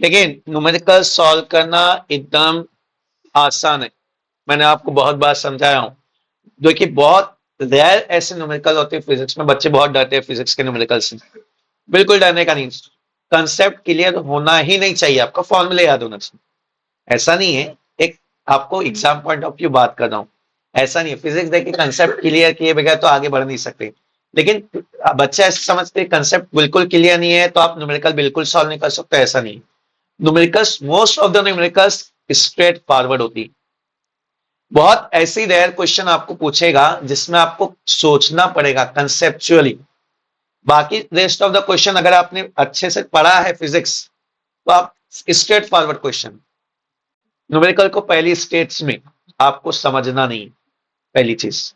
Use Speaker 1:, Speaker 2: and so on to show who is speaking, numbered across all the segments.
Speaker 1: लेकिन numerical solve करना एकदम आसान है। मैंने आपको बहुत बार समझाया हूं। देखिए बहुत रेयर ऐसे न्यूमेरिकल होते हैं फिजिक्स में, बच्चे बहुत डरते हैं फिजिक्स के न्यूमेरिकल से। बिल्कुल डरने का नहीं, कंसेप्ट क्लियर होना ही नहीं चाहिए, आपका फॉर्मूले याद होना चाहिए। ऐसा नहीं है, एक आपको एग्जाम पॉइंट ऑफ व्यू बात कर रहा हूं। ऐसा नहीं है फिजिक्स देखिए कंसेप्ट क्लियर किए बगैर तो आगे बढ़ नहीं सकते। लेकिन बच्चे ऐसे समझते हैं कंसेप्ट बिल्कुल क्लियर नहीं है तो आप न्यूमेरिकल बिल्कुल सॉल्व नहीं कर सकते, ऐसा नहीं। Numericals, most of the numericals straight forward होती है। बहुत ऐसी रेयर क्वेश्चन आपको पूछेगा जिसमें आपको सोचना पड़ेगा कंसेप्चुअली। बाकी रेस्ट ऑफ द क्वेश्चन अगर आपने अच्छे से पढ़ा है फिजिक्स तो आप स्ट्रेट फॉरवर्ड क्वेश्चन। न्यूमेरिकल को पहली स्टेट्स में आपको समझना नहीं, पहली चीज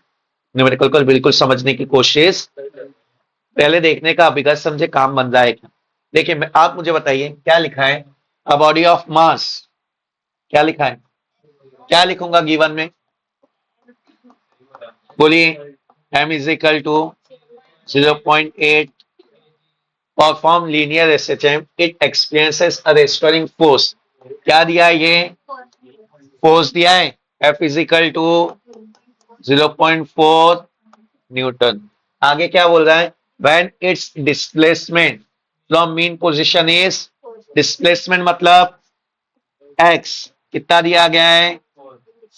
Speaker 1: न्यूमेरिकल को बिल्कुल समझने की कोशिश पहले देखने का, बिगड़ समझे काम बन रहा है क्या। देखिए आप मुझे बताइए क्या लिखा है, अ बॉडी ऑफ मास, क्या लिखा है, क्या लिखूंगा गिवन में, बोलिए। m is equal to 0.8, perform linear SHM, it experiences a restoring force. क्या दिया है ये, फोर्स दिया है, F is equal to 0.4 newton. आगे क्या बोल रहा है, when its displacement from mean position is, displacement मतलब x कितना दिया गया है,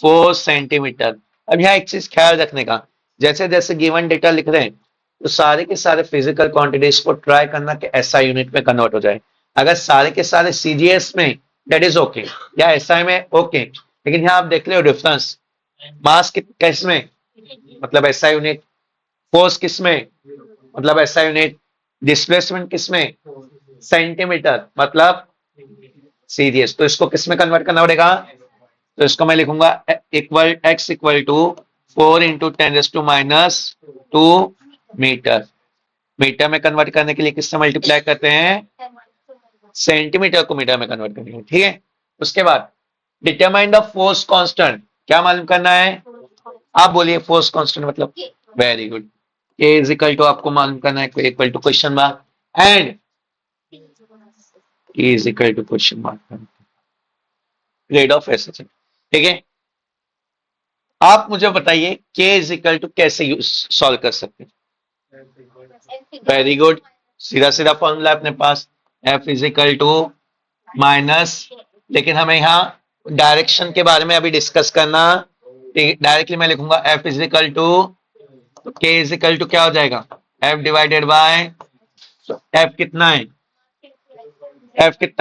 Speaker 1: 4 सेंटीमीटर। अब यहाँ एक चीज ख्याल रखने का, जैसे जैसे गिवन डेटा लिख रहे हैं तो सारे के सारे फिजिकल क्वांटिटीज को ट्राई करना कि एसआई यूनिट में कन्वर्ट हो जाए। अगर सारे के सारे सीजीएस में दैट इज ओके, या एसआई में ओके, लेकिन यहाँ आप देख रहे हो डिफरेंस, मास किस में मतलब एसआई यूनिट, फोर्स किस में मतलब एसआई यूनिट, डिस्प्लेसमेंट किस में सेंटीमीटर मतलब सीजीएस। तो इसको किस में कन्वर्ट करना पड़ेगा, तो इसको मैं लिखूंगा equal x equal to 4 × 10⁻² metre. Metre में कन्वर्ट करने के लिए किससे मल्टीप्लाई करते हैं, सेंटीमीटर को मीटर में कन्वर्ट करने के लिए, ठीक है। उसके बाद डिटरमाइन द फोर्स कांस्टेंट, क्या मालूम करना है, आप बोलिए फोर्स कांस्टेंट मतलब, very good, k is equal to आपको मालूम करना है equal to question mark and E is equal to question mark rate of SH, ठीक है। आप मुझे बताइए K इज इक्वल टू कैसे यूज सॉल्व कर सकते हैं, वेरी गुड, सीधा सीधा फॉर्मूला अपने पास, F is equal to minus, लेकिन हमें यहाँ डायरेक्शन के बारे में अभी डिस्कस करना, डायरेक्टली मैं लिखूंगा F इज इक्वल टू, तो K इज इक्वल टू क्या हो जाएगा, F डिवाइडेड बाय, F कितना है, F कितना